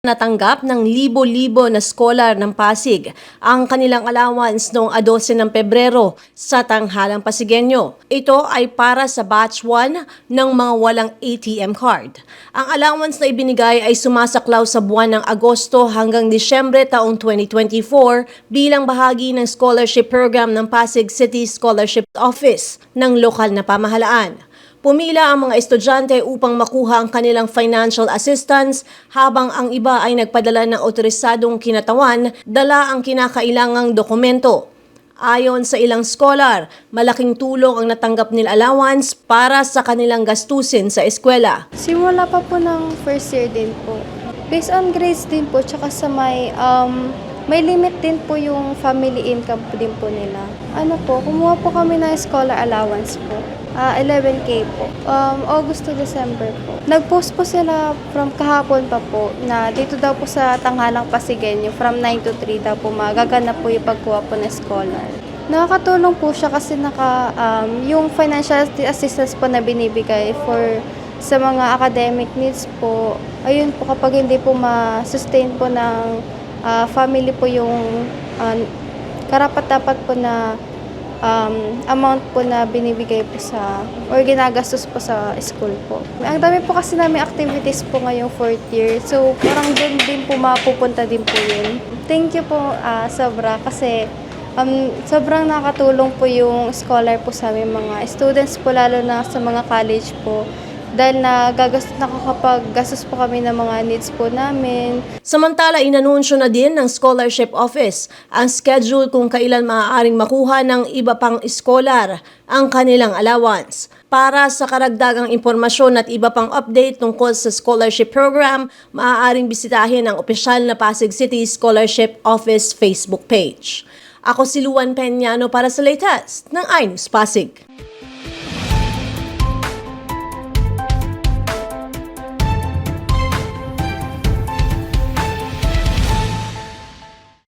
Natanggap ng libo-libo na scholar ng Pasig ang kanilang allowance noong 12 ng Pebrero sa tanghalang Pasigueño. Ito ay para sa batch 1 ng mga walang ATM card. Ang allowance na ibinigay ay sumasaklaw sa buwan ng Agosto hanggang Disyembre taong 2024 bilang bahagi ng scholarship program ng Pasig City Scholarship Office ng lokal na pamahalaan. Pumila ang mga estudyante upang makuha ang kanilang financial assistance habang ang iba ay nagpadala ng otorisadong kinatawan, dala ang kinakailangang dokumento. Ayon sa ilang scholar, malaking tulong ang natanggap nila allowance para sa kanilang gastusin sa eskwela. Simula pa po ng first year din po. Based on grades din po, tsaka sa may limit din po yung family income po din po nila. Kumuha po kami ng scholar allowance po. 11K po. August to December po. Nag-post po sila from kahapon pa po na dito daw po sa Tanghalang Pasigueño from 9 to 3 daw po magaganap po yung pagkuha po ng scholar. Nakakatulong po siya kasi yung financial assistance po na binibigay sa mga academic needs po, ayun po kapag hindi po ma-sustain po ng family po yung karapat-dapat po na amount po na binibigay po or ginagastos po sa school po. Ang dami po kasi namin activities po ngayong 4th year. So, parang doon din po mapupunta din po yun. Thank you po sobra kasi sobrang nakatulong po yung scholar po sa aming mga students po, lalo na sa mga college po. Dahil nakakapag-gastos po kami ng mga needs po namin. Samantala, inanunsyo na din ng Scholarship Office ang schedule kung kailan maaaring makuha ng iba pang scholar ang kanilang allowance. Para sa karagdagang impormasyon at iba pang update tungkol sa scholarship program, maaaring bisitahin ang opisyal na Pasig City Scholarship Office Facebook page. Ako si Luan Peñano para sa latest ng iNews Pasig.